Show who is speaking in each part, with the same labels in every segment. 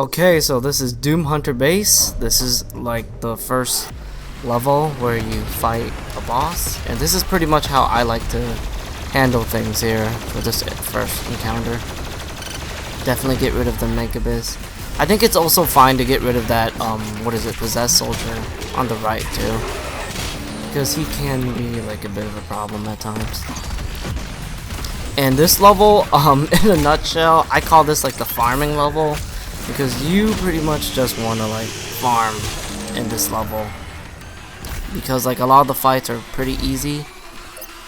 Speaker 1: Okay, so this is Doom Hunter Base. This is like the first level where you fight a boss, and this is pretty much how I like to handle things here for this first encounter. Definitely get rid of the Megabiz. I think it's also fine to get rid of that possessed soldier on the right too, because he can be like a bit of a problem at times. And this level, in a nutshell, I call this like the farming level, because you pretty much just want to like farm in this level, because like a lot of the fights are pretty easy.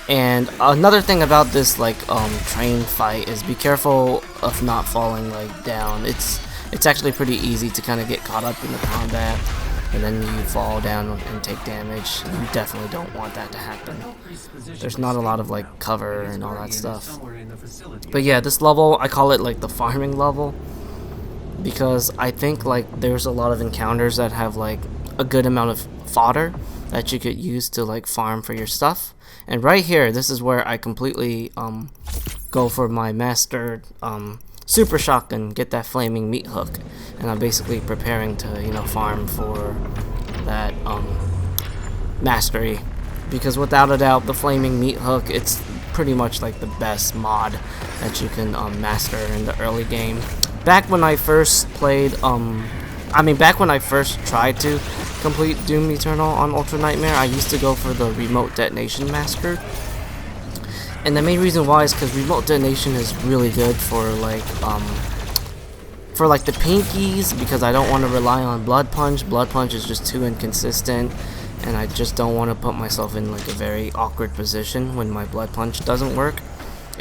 Speaker 1: And another thing about this like train fight is be careful of not falling like down. It's actually pretty easy to kind of get caught up in the combat, and then you fall down and take damage. You definitely don't want that to happen. There's not a lot of like cover and all that stuff. But yeah, this level, I call it like the farming level, because I think like there's a lot of encounters that have like a good amount of fodder that you could use to like farm for your stuff. And right here, this is where I completely go for my mastered super shotgun, get that flaming meat hook, and I'm basically preparing to farm for that mastery, because without a doubt the flaming meat hook, it's pretty much like the best mod that you can master in the early game. Back when I first played back when I first tried to complete Doom Eternal on Ultra Nightmare, I used to go for the remote detonation master. And the main reason why is because remote detonation is really good for like the pinkies, because I don't want to rely on blood punch. Blood punch is just too inconsistent, and I just don't want to put myself in like a very awkward position when my blood punch doesn't work.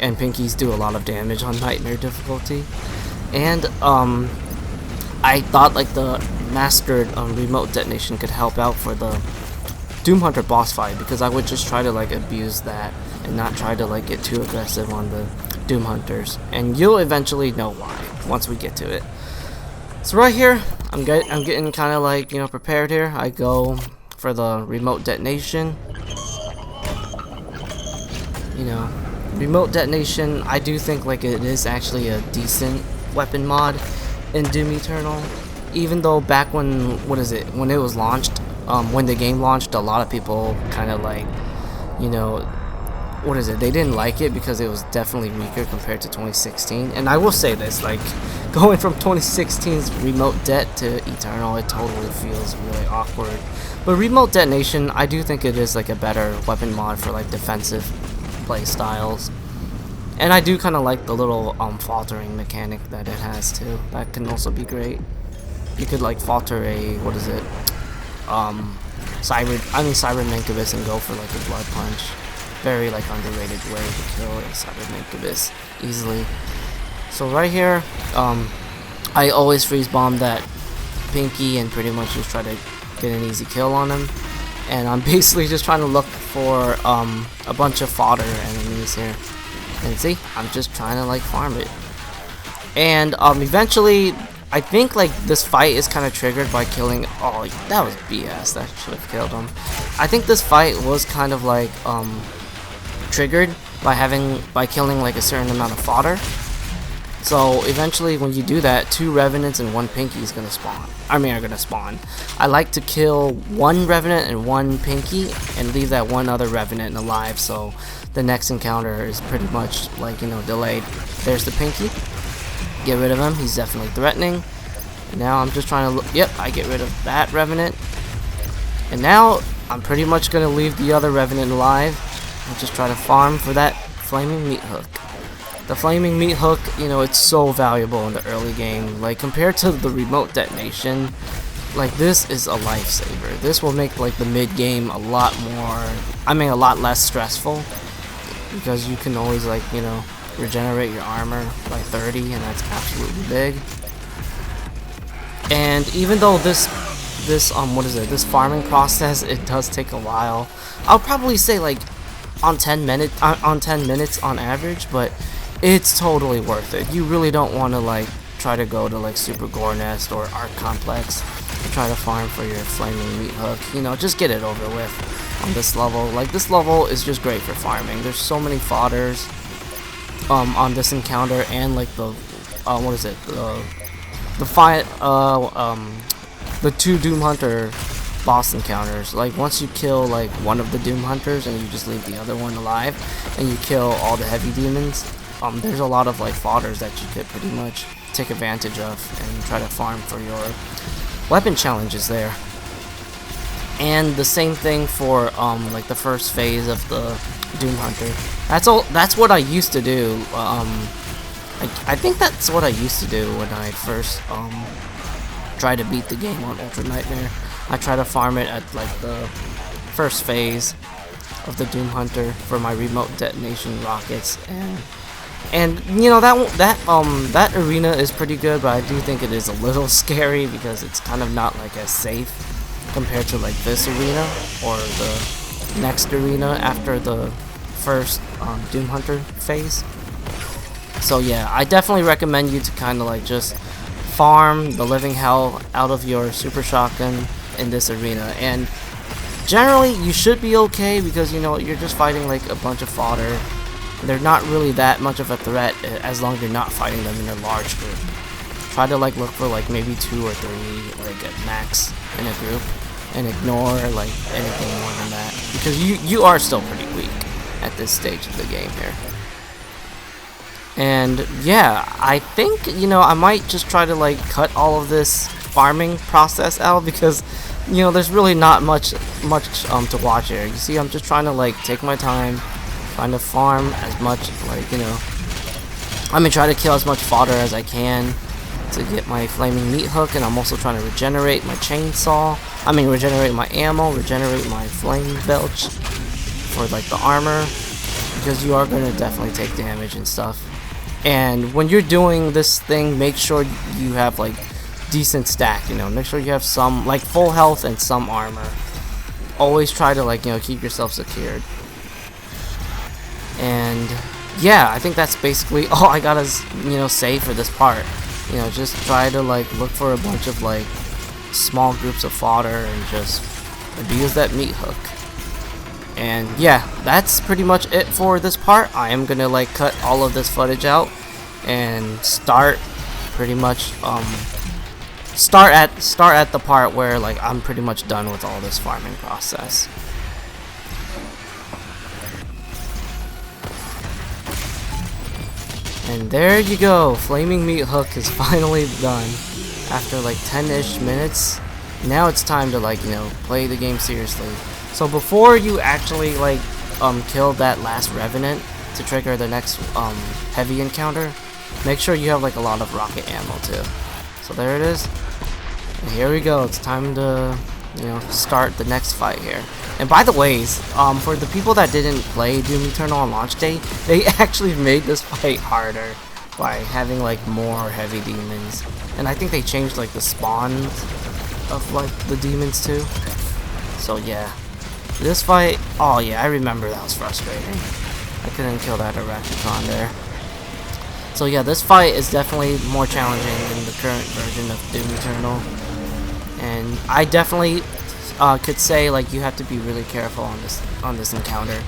Speaker 1: And pinkies do a lot of damage on nightmare difficulty. And I thought like the mastered remote detonation could help out for the Doom Hunter boss fight, because I would just try to like abuse that and not try to like get too aggressive on the Doom Hunters, and you'll eventually know why once we get to it. So right here, I'm getting kind of like prepared here. I go for the remote detonation. Remote detonation, I do think like it is actually a decent weapon mod in Doom Eternal, even though back when when it was launched, when the game launched, a lot of people kind of like they didn't like it because it was definitely weaker compared to 2016. And I will say this, like going from 2016's remote det to Eternal, it totally feels really awkward. But remote detonation, I do think it is like a better weapon mod for like defensive play styles. And I do kind of like the little faltering mechanic that it has too. That can also be great. You could like falter a Cyber Megabiz and go for like a blood punch. Very like underrated way to kill a Cyber Megabiz easily. So right here, I always freeze bomb that pinky and pretty much just try to get an easy kill on him. And I'm basically just trying to look for a bunch of fodder enemies here. And see, I'm just trying to like farm it. And eventually, I think like this fight is kind of triggered by killing. Oh, that was BS. That should have killed him. I think this fight was kind of like triggered by killing like a certain amount of fodder. So eventually, when you do that, 2 revenants and 1 pinky is gonna spawn. Are gonna spawn. I like to kill 1 revenant and 1 pinky and leave that 1 other revenant alive, so the next encounter is pretty much like delayed. There's the pinky. Get rid of him. He's definitely threatening. And now I'm just trying to yep, I get rid of that revenant. And now I'm pretty much gonna leave the other revenant alive and just try to farm for that flaming meat hook. The flaming meat hook, it's so valuable in the early game. Like compared to the remote detonation, like this is a lifesaver. This will make like the mid game a lot less stressful, because you can always like regenerate your armor by 30, and that's absolutely big. And even though this farming process, it does take a while. I'll probably say like on 10 minutes on average, but it's totally worth it. You really don't want to like try to go to like Super Gore Nest or Arc Complex to try to farm for your flaming meat hook. Just get it over with on this level. Like this level is just great for farming. There's so many fodders on this encounter, and like the the 2 Doom Hunter boss encounters. Like once you kill like one of the Doom Hunters and you just leave the other one alive, and you kill all the heavy demons, there's a lot of like fodders that you could pretty much take advantage of and try to farm for your weapon challenges there. And the same thing for like the first phase of the Doom Hunter. That's what I used to do. I think that's what I used to do when I first tried to beat the game on Ultra Nightmare. I try to farm it at like the first phase of the Doom Hunter for my remote detonation rockets, and you know that arena is pretty good, but I do think it is a little scary because it's kind of not like as safe compared to like this arena or the next arena after the first Doom Hunter phase. So yeah, I definitely recommend you to kind of like just farm the living hell out of your super shotgun in this arena, and generally you should be okay because you know you're just fighting like a bunch of fodder. They're not really that much of a threat as long as you're not fighting them in a large group. Try to like look for like maybe 2 or 3 like at max in a group, and ignore like anything more than that because you are still pretty weak at this stage of the game here. And yeah, I think, you know, I might just try to like cut all of this farming process out because, you know, there's really not much to watch here. You see, I'm just trying to like take my time, trying to farm as much, like, you know, try to kill as much fodder as I can to get my flaming meat hook, and I'm also trying to regenerate my chainsaw. Regenerate my ammo, regenerate my flame belch for like the armor, because you are going to definitely take damage and stuff. And when you're doing this thing, make sure you have like decent stack, you know, make sure you have some like full health and some armor. Always try to like, you know, keep yourself secured. And yeah, I think that's basically all I gotta, you know, say for this part. You know, just try to like look for a bunch of like small groups of fodder and just abuse that meat hook. And yeah, that's pretty much it for this part. I am gonna like cut all of this footage out and start pretty much start at the part where like I'm pretty much done with all this farming process. And there you go, flaming meat hook is finally done after like 10-ish minutes. Now it's time to like, you know, play the game seriously. So before you actually like kill that last revenant to trigger the next heavy encounter, make sure you have like a lot of rocket ammo too. So there it is. And here we go. It's time to, you know, start the next fight here. And by the ways, for the people that didn't play Doom Eternal on launch day, they actually made this fight harder by having like more heavy demons. And I think they changed like the spawns of like the demons too. So yeah. This fight, oh yeah, I remember that was frustrating. I couldn't kill that Arachnicon there. So yeah, this fight is definitely more challenging than the current version of Doom Eternal. And I definitely could say like you have to be really careful on this encounter.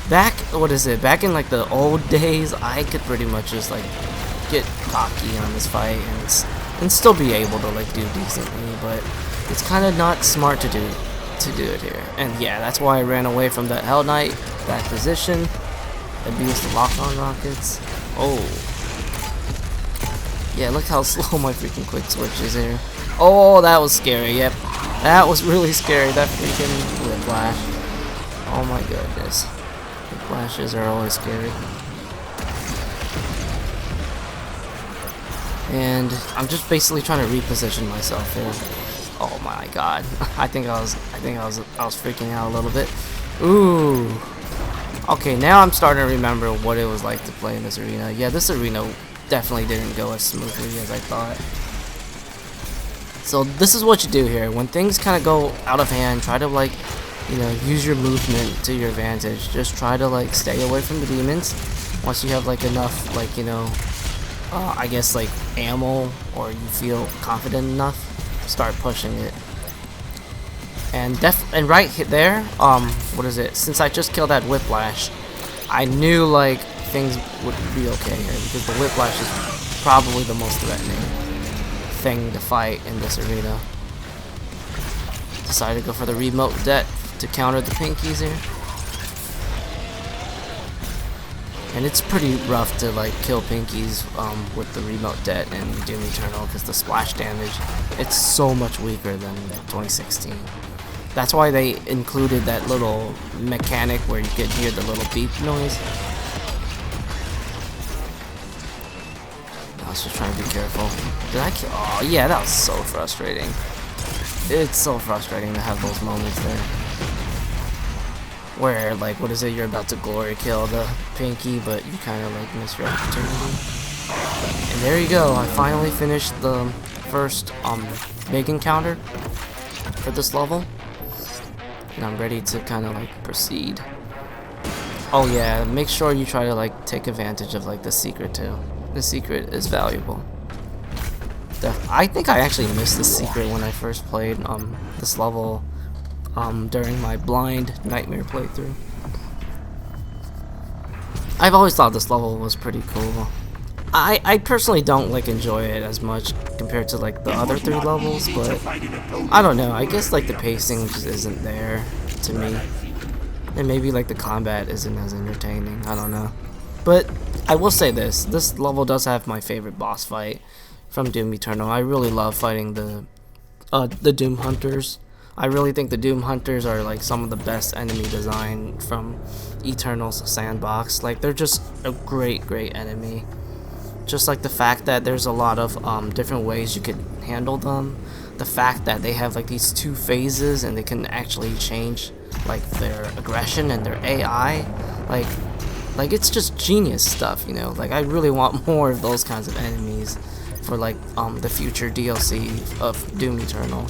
Speaker 1: Back in like the old days, I could pretty much just like get cocky on this fight and still be able to like do decently, but it's kind of not smart to do it here. And yeah, that's why I ran away from that Hell Knight, that position, abused the lock-on rockets. Oh. Yeah, look how slow my freaking quick switch is here. Oh, that was scary, yep. That was really scary, that freaking whiplash. Oh my goodness. Whiplashes are always scary. And I'm just basically trying to reposition myself here. Oh my god. I think I was freaking out a little bit. Ooh. Okay, now I'm starting to remember what it was like to play in this arena. Yeah, this arena definitely didn't go as smoothly as I thought. So this is what you do here. When things kind of go out of hand, try to like, you know, use your movement to your advantage. Just try to like stay away from the demons. Once you have like enough, like, you know, I guess like ammo, or you feel confident enough, start pushing it. And right there, since I just killed that whiplash, I knew like things would be okay here because the whiplash is probably the most threatening thing to fight in this arena. Decided to go for the remote det to counter the pinkies here. And it's pretty rough to like kill pinkies with the remote det and Doom Eternal because the splash damage, it's so much weaker than 2016. That's why they included that little mechanic where you could hear the little beep noise. I was just trying to be careful. Did I kill? Oh yeah, that was so frustrating. It's so frustrating to have those moments there. Where, like, what is it, you're about to glory kill the pinky, but you kind of, like, miss your opportunity. And there you go, I finally finished the first, big encounter for this level. And I'm ready to kind of, like, proceed. Oh yeah, make sure you try to, like, take advantage of, like, the secret, too. The secret is valuable. I think I actually missed the secret when I first played, this level. During my blind nightmare playthrough. I've always thought this level was pretty cool. I personally don't like enjoy it as much compared to like the other 3 levels, but I don't know, I guess like the pacing just isn't there to me. And maybe like the combat isn't as entertaining, I don't know. But I will say this level does have my favorite boss fight from Doom Eternal. I really love fighting the Doom Hunters. I really think the Doom Hunters are like some of the best enemy design from Eternal's sandbox. Like they're just a great enemy. Just like the fact that there's a lot of different ways you could handle them. The fact that they have like these 2 phases and they can actually change like their aggression and their AI. Like it's just genius stuff, you know. Like I really want more of those kinds of enemies for like the future DLC of Doom Eternal.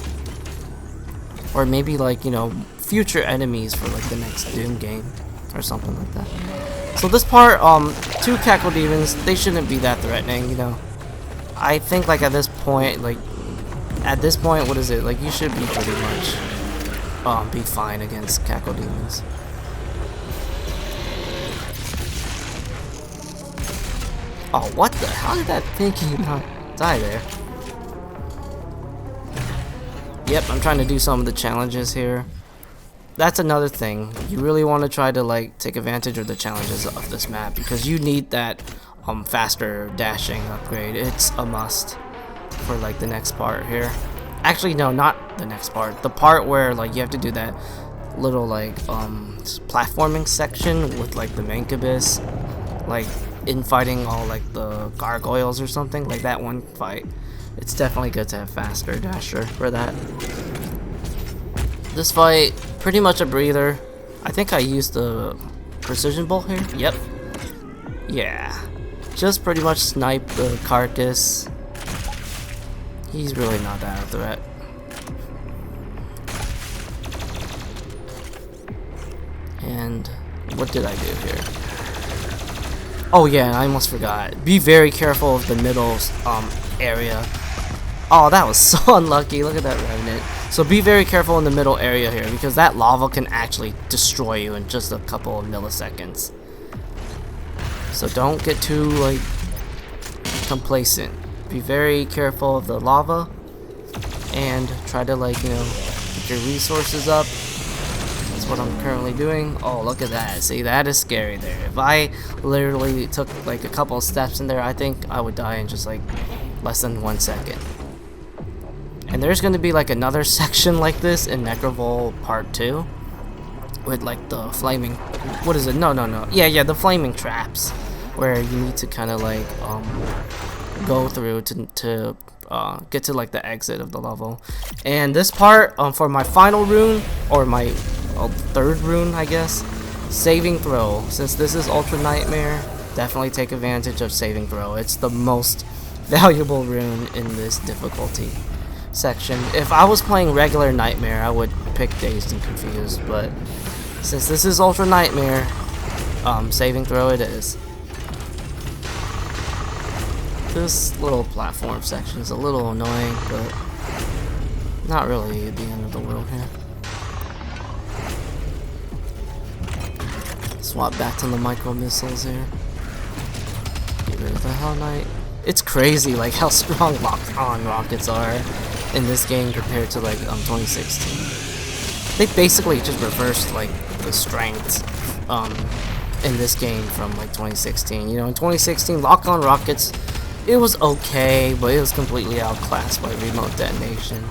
Speaker 1: Or maybe like, you know, future enemies for like the next Doom game or something like that. So this part, 2 Cackle Demons, they shouldn't be that threatening, you know. I think like at this point, what is it? Like you should be pretty much be fine against Cackle Demons. Oh, what the? How did that pinky not die there? Yep, I'm trying to do some of the challenges here. That's another thing. You really want to try to like take advantage of the challenges of this map because you need that faster dashing upgrade. It's a must for like the next part here. Actually, no, not the next part. The part where like you have to do that little like platforming section with like the Mancubus, like infighting all like the gargoyles or something, like that one fight. It's definitely good to have faster dasher for that. This fight, pretty much a breather. I think I used the precision bolt here. Yep. Yeah. Just pretty much snipe the carcass. He's really not that a threat. And what did I do here? Oh yeah, I almost forgot. Be very careful of the middle area. Oh, that was so unlucky. Look at that Revenant. So be very careful in the middle area here because that lava can actually destroy you in just a couple of milliseconds. So don't get too like complacent. Be very careful of the lava and try to like, you know, get your resources up. That's what I'm currently doing. Oh, look at that. See, that is scary there. If I literally took like a couple of steps in there, I think I would die in just like less than 1 second. And there's going to be like another section like this in Necrovol Part 2 with like the flaming, what is it? No. Yeah, the flaming traps where you need to kind of like go through to get to like the exit of the level. And this part, for my final rune, or my 3rd rune, I guess, saving throw. Since this is Ultra Nightmare, definitely take advantage of saving throw. It's the most valuable rune in this difficulty section. If I was playing regular Nightmare, I would pick Dazed and Confused, but since this is Ultra Nightmare, saving throw it is. This little platform section is a little annoying, but not really the end of the world here. Swap back to the micro missiles here. Get rid of the Hell Knight. it's crazy like how strong lock-on rockets are in this game compared to like 2016. They basically just reversed like the strength in this game from like 2016. You know, in 2016, lock-on rockets, it was okay, but it was completely outclassed by remote detonation.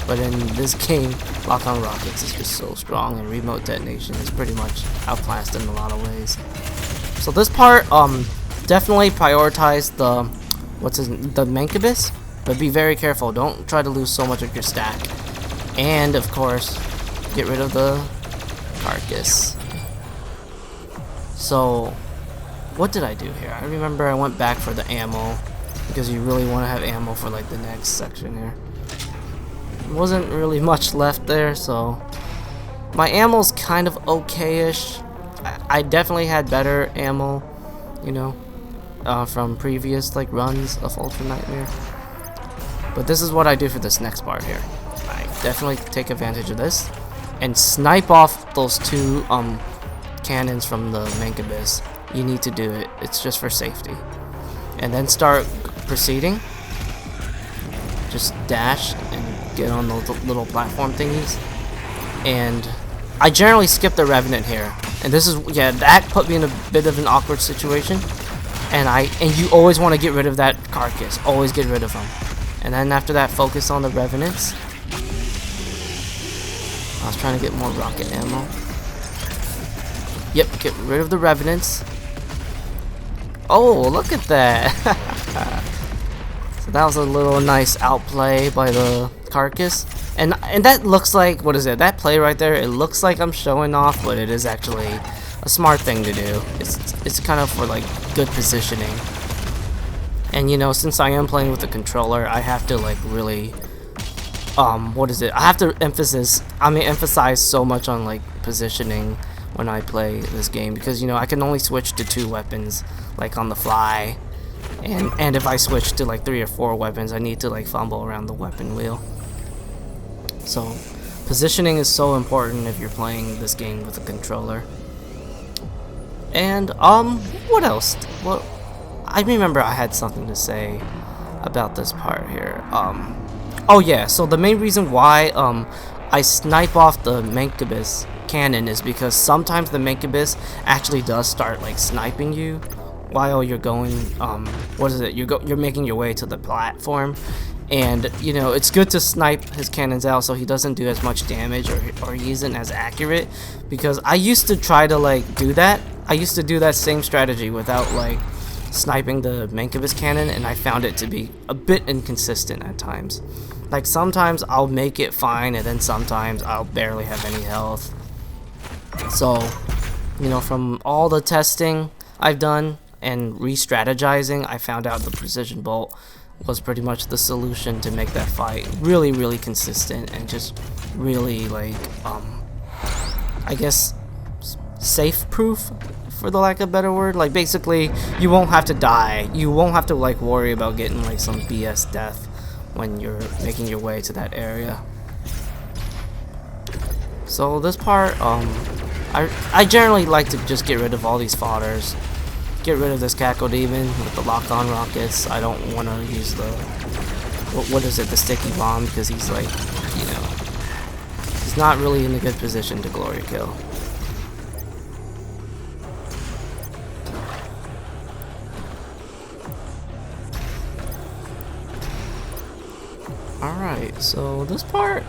Speaker 1: But in this game, lock-on rockets is just so strong, and remote detonation is pretty much outclassed in a lot of ways. So this part, definitely prioritize the the Mancubus, but be very careful. Don't try to lose so much of your stack, and of course, get rid of the carcass. So, what did I do here? I remember I went back for the ammo, because you really want to have ammo for like the next section here. Wasn't really much left there, so my ammo's kind of okay-ish. I definitely had better ammo, you know, from previous like runs of Ultra Nightmare. But this is what I do for this next part here. I definitely take advantage of this and snipe off those two cannons from the Mancubus. You need to do it. It's just for safety. And then start proceeding. Just dash and get on those little platform thingies. And I generally skip the Revenant here. And this is, yeah, that put me in a bit of an awkward situation. And you always want to get rid of that carcass. Always get rid of them. And then after that, focus on the Revenants. I was trying to get more rocket ammo. Yep, get rid of the Revenants. Oh, look at that. So that was a little nice outplay by the carcass. And that looks like, what is it? That play right there, it looks like I'm showing off, but it is actually a smart thing to do. It's kind of for like good positioning. And you know, since I am playing with the controller, I have to like really what is it? I have to emphasize so much on like positioning when I play this game, because you know, I can only switch to 2 weapons like on the fly. And if I switch to like 3 or 4 weapons, I need to like fumble around the weapon wheel. So positioning is so important if you're playing this game with a controller. And what else? Well, I remember I had something to say about this part here. Oh yeah, so the main reason why I snipe off the Mancubus cannon is because sometimes the Mancubus actually does start like sniping you while you're going what is it? You're making your way to the platform. And you know, it's good to snipe his cannons out so he doesn't do as much damage, or he isn't as accurate, because I used to try to like do that. I used to do that same strategy without like sniping the Mancubus cannon, and I found it to be a bit inconsistent at times. Like sometimes I'll make it fine, and then sometimes I'll barely have any health. So, you know, from all the testing I've done and re-strategizing, I found out the precision bolt was pretty much the solution to make that fight really, really consistent and just really like I guess safe proof, for the lack of a better word. Like basically you won't have to die, you won't have to like worry about getting like some BS death when you're making your way to that area. So this part I generally like to just get rid of all these fodders. Get rid of this Cackle Demon with the lock-on rockets. I don't want to use the what is it, the sticky bomb, because he's like, you know, he's not really in a good position to glory kill. Alright, so this part,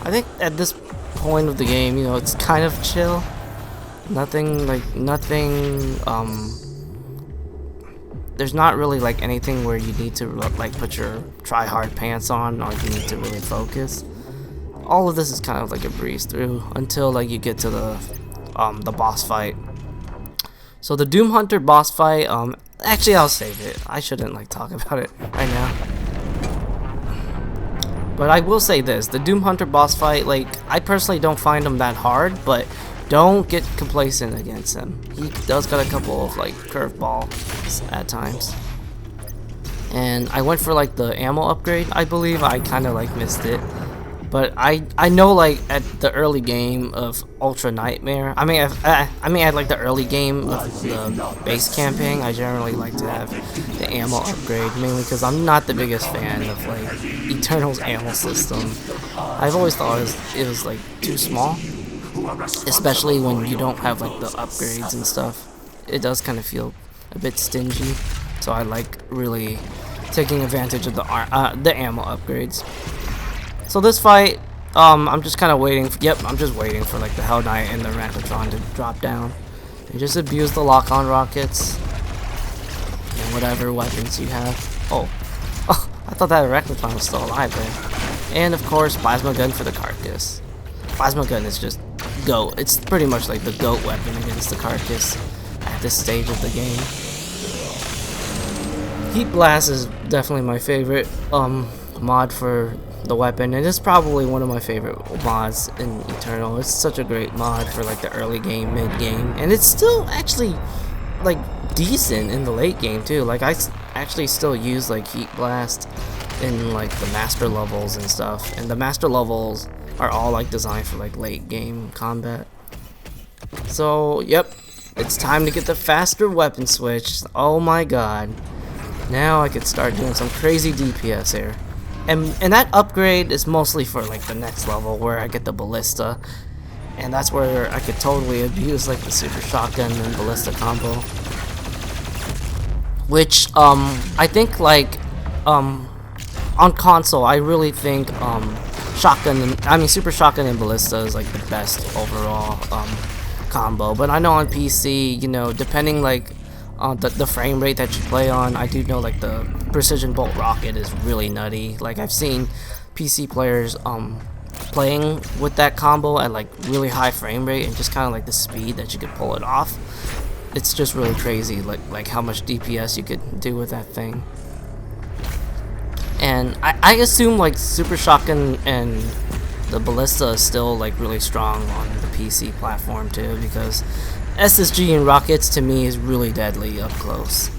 Speaker 1: I think at this point of the game, you know, it's kind of chill. Nothing, there's not really like anything where you need to like put your try-hard pants on, or you need to really focus. All of this is kind of like a breeze through until like you get to the boss fight. So the Doom Hunter boss fight, actually I'll save it. I shouldn't like talk about it right now. But I will say this, the Doom Hunter boss fight, like I personally don't find him that hard, but don't get complacent against him. He does got a couple of like curveballs at times. And I went for like the ammo upgrade. I believe I kind of like missed it. But I know like at the early game of Ultra Nightmare, I mean at like the early game of the base campaign, I generally like to have the ammo upgrade, mainly because I'm not the biggest fan of like Eternal's ammo system. I've always thought it was like too small, especially when you don't have like the upgrades and stuff. It does kind of feel a bit stingy, so I like really taking advantage of the ammo upgrades. So this fight, I'm just kind of waiting. I'm just waiting for like the Hell Knight and the Rankatron to drop down and just abuse the lock-on rockets and whatever weapons you have. Oh, I thought that Rankatron was still alive there. And of course, plasma gun for the carcass. Plasma gun is just GOAT. It's pretty much like the GOAT weapon against the carcass at this stage of the game. Heat Blast is definitely my favorite mod for the weapon, and it's probably one of my favorite mods in Eternal. It's such a great mod for like the early game, mid game, and it's still actually like decent in the late game too. Like I actually still use like Heat Blast in like the master levels and stuff, and the master levels are all like designed for like late game combat. So yep, it's time to get the faster weapon switch. Oh my god, now I could start doing some crazy DPS here. And that upgrade is mostly for like the next level where I get the ballista, and that's where I could totally abuse like the super shotgun and ballista combo. Which I think like on console I really think super shotgun and ballista is like the best overall combo. But I know on PC, you know, depending like the frame rate that you play on, I do know like the precision bolt rocket is really nutty. Like I've seen PC players playing with that combo at like really high frame rate, and just kind of like the speed that you could pull it off. It's just really crazy like how much DPS you could do with that thing. And I assume like super shotgun and the ballista is still like really strong on the PC platform too, because SSG and rockets to me is really deadly up close,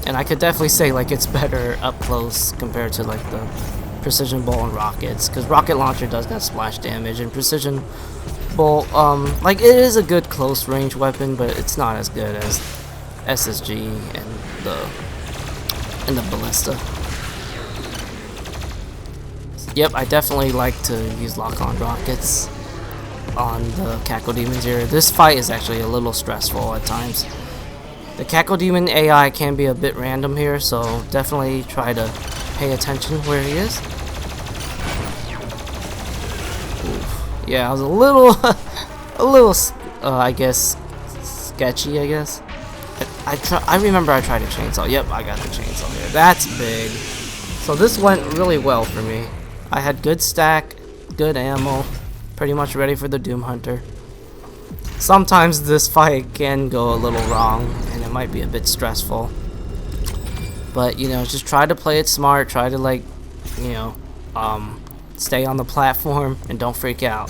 Speaker 1: and I could definitely say like it's better up close compared to like the precision bolt and rockets, because rocket launcher does got splash damage, and precision bolt like it is a good close range weapon, but it's not as good as SSG and the ballista. Yep, I definitely like to use lock-on rockets on the Cacodemons here. This fight is actually a little stressful at times. The Cacodemon AI can be a bit random here, so definitely try to pay attention where he is. Oof. Yeah, I was a little, I guess, sketchy, I guess. I remember I tried a chainsaw. Yep, I got the chainsaw here. That's big. So this went really well for me. I had good stack, good ammo, pretty much ready for the Doom Hunter. Sometimes this fight can go a little wrong, and it might be a bit stressful. But, you know, just try to play it smart, try to, like, you know, stay on the platform, and don't freak out.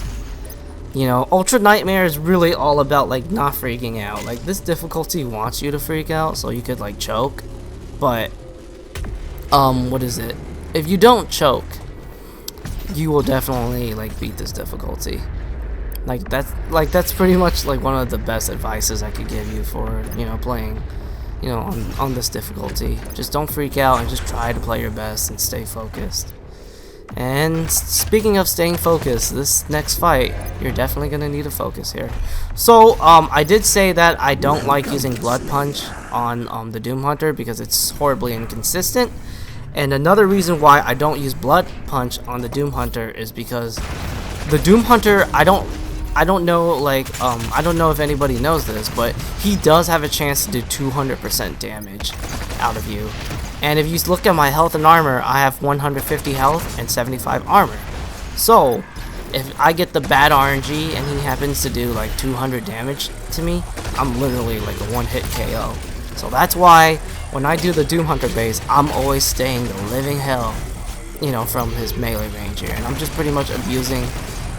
Speaker 1: You know, Ultra Nightmare is really all about, like, not freaking out. Like, this difficulty wants you to freak out, so you could, like, choke. But, what is it? If you don't choke, you will definitely like beat this difficulty. That's pretty much like one of the best advices I could give you for, you know, playing, you know, on this difficulty. Just don't freak out and just try to play your best and stay focused. And speaking of staying focused, this next fight you're definitely gonna need to focus here. So I did say that I don't like using Blood Punch on the Doom Hunter because it's horribly inconsistent. And another reason why I don't use Blood Punch on the Doom Hunter is because the Doom Hunter, I don't know, like, I don't know if anybody knows this, but he does have a chance to do 200% damage out of you. And if you look at my health and armor, I have 150 health and 75 armor. So, if I get the bad RNG and he happens to do like 200 damage to me, I'm literally like a one-hit KO. So that's why when I do the Doom Hunter base, I'm always staying the living hell, you know, from his melee range here, and I'm just pretty much abusing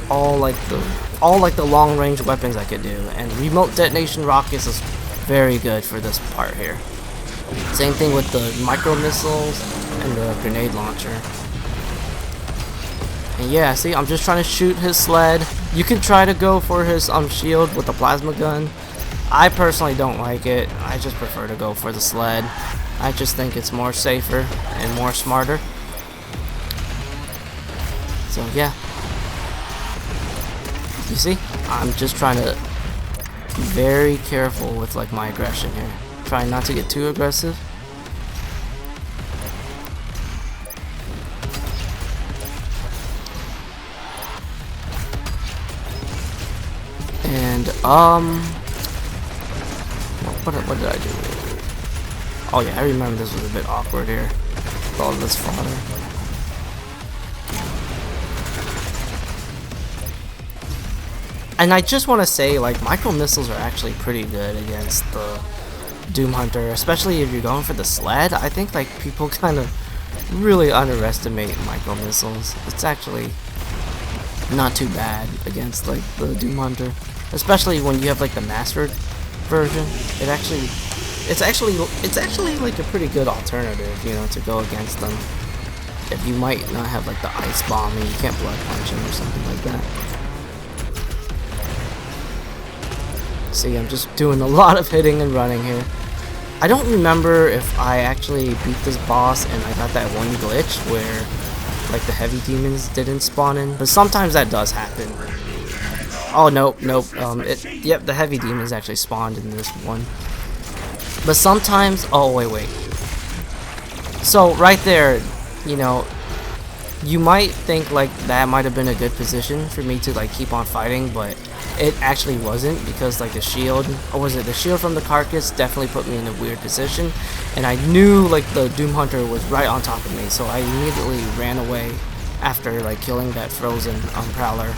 Speaker 1: all the long range weapons I could do. And remote detonation rockets is very good for this part here. Same thing with the micro missiles and the grenade launcher. And yeah, see, I'm just trying to shoot his sled. You can try to go for his shield with the plasma gun. I personally don't like it. I just prefer to go for the sled. I just think it's more safer and more smarter. So yeah. You see? I'm just trying to be very careful with like my aggression here. Trying not to get too aggressive. And what did I do? Oh yeah, I remember this was a bit awkward here with all this fodder. And I just want to say, like, micro missiles are actually pretty good against the Doom Hunter, especially if you're going for the sled. I think like people kind of really underestimate micro missiles. It's actually not too bad against like the Doom Hunter, especially when you have like the mastered version. It's actually like a pretty good alternative, you know, to go against them if you might not have like the ice bomb and you can't blood punch him or something like that. See, I'm just doing a lot of hitting and running here. I don't remember if I actually beat this boss and I got that one glitch where like the heavy demons didn't spawn in, but sometimes that does happen. Oh nope. Yep, the heavy demons actually spawned in this one. But sometimes, oh wait. So right there, you know, you might think like that might have been a good position for me to like keep on fighting, but it actually wasn't, because like the shield, or was it the shield from the carcass, definitely put me in a weird position, and I knew like the Doom Hunter was right on top of me, so I immediately ran away after like killing that frozen prowler,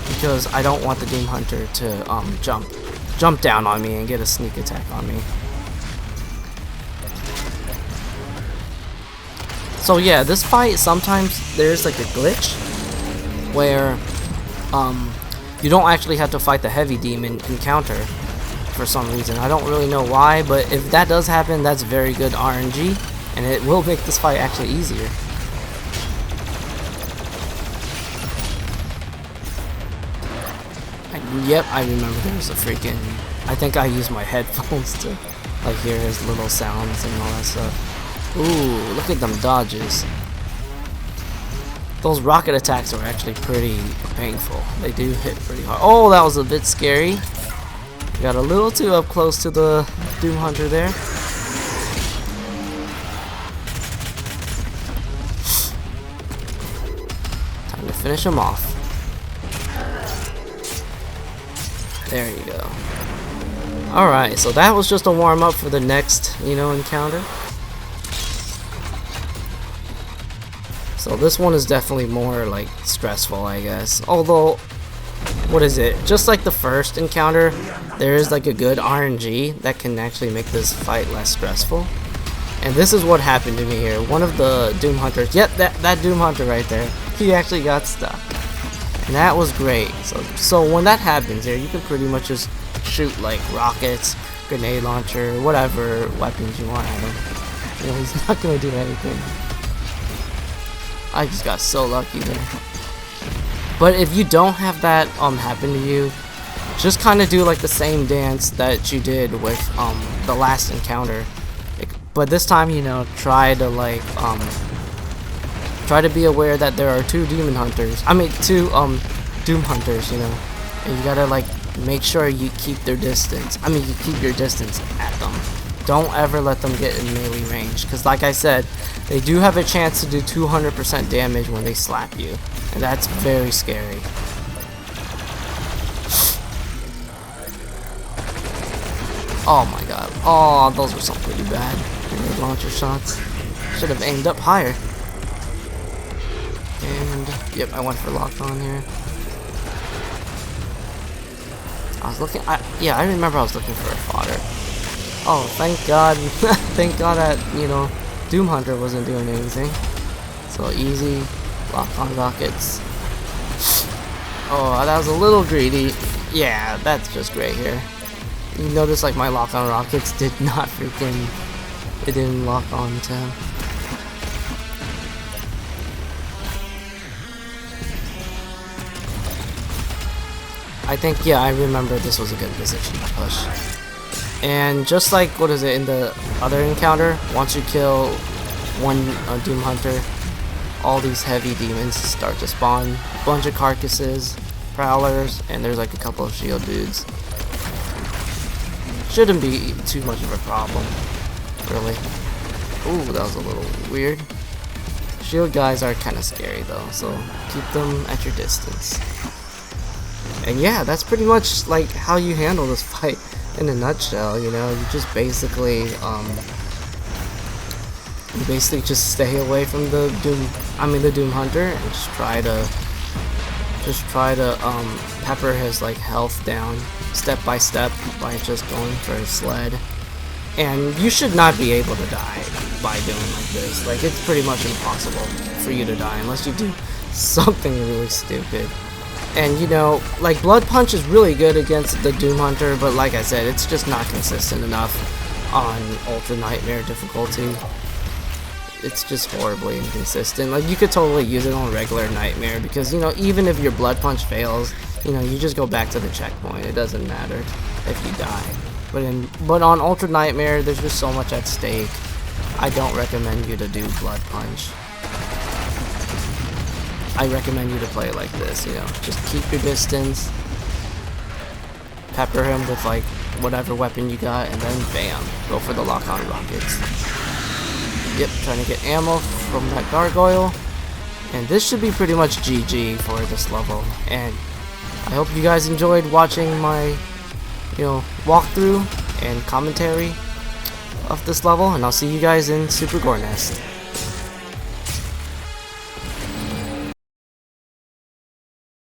Speaker 1: because I don't want the Doom Hunter to jump down on me and get a sneak attack on me. So yeah, this fight, sometimes there's like a glitch where you don't actually have to fight the heavy demon encounter for some reason. I don't really know why, but if that does happen, that's very good RNG, and it will make this fight actually easier. Yep, I remember there was a freaking... I think I used my headphones to like hear his little sounds and all that stuff. Ooh, look at them dodges. Those rocket attacks are actually pretty painful. They do hit pretty hard. Oh, that was a bit scary. Got a little too up close to the Doom Hunter there. Time to finish him off. There you go. Alright, so that was just a warm-up for the next, you know, encounter. So this one is definitely more like stressful, I guess. Although, what is it? Just like the first encounter, there is like a good RNG that can actually make this fight less stressful. And this is what happened to me here. One of the Doom Hunters, yep, that Doom Hunter right there, he actually got stuck. And that was great. So when that happens here, you can pretty much just shoot like rockets, grenade launcher, whatever weapons you want at him. You know, he's not gonna do anything. I just got so lucky there. But if you don't have that happen to you, just kind of do like the same dance that you did with the last encounter. But this time, you know, try to like try to be aware that there are two Doom Hunters, you know, and you gotta like make sure you keep their distance. You keep your distance at them. Don't ever let them get in melee range, because like I said, they do have a chance to do 200% damage when they slap you, and that's very scary. Oh my god. Oh, those were some pretty bad grenade launcher shots. Should have aimed up higher. And yep, I went for lock on here. I was looking. Yeah, I remember I was looking for a fodder. Oh, thank God. Thank God that, you know, Doom Hunter wasn't doing anything. So easy. Lock on rockets. Oh, that was a little greedy. Yeah, that's just great here. You notice like my lock on rockets did not freaking... It didn't lock on to him. I think, yeah, I remember this was a good position to push. And just like, what is it, in the other encounter, once you kill one Doom Hunter, all these heavy demons start to spawn. Bunch of carcasses, prowlers, and there's like a couple of shield dudes. Shouldn't be too much of a problem, really. Ooh, that was a little weird. Shield guys are kind of scary though, so keep them at your distance. And yeah, that's pretty much like how you handle this fight in a nutshell. You know, you just basically just stay away from the Doom Hunter, and just try to pepper his like health down step by step by just going for his sled. And you should not be able to die by doing like this. Like, it's pretty much impossible for you to die unless you do something really stupid. And you know, like, Blood Punch is really good against the Doom Hunter, but like I said, it's just not consistent enough on Ultra Nightmare difficulty. It's just horribly inconsistent. Like, you could totally use it on regular Nightmare because, you know, even if your Blood Punch fails, you know, you just go back to the checkpoint. It doesn't matter if you die. But on Ultra Nightmare, there's just so much at stake. I don't recommend you to do Blood Punch. I recommend you to play like this, you know, just keep your distance, pepper him with like whatever weapon you got, and then bam, go for the lock-on rockets. Yep, trying to get ammo from that gargoyle, and this should be pretty much GG for this level. And I hope you guys enjoyed watching my, you know, walkthrough and commentary of this level, and I'll see you guys in Super Gore Nest.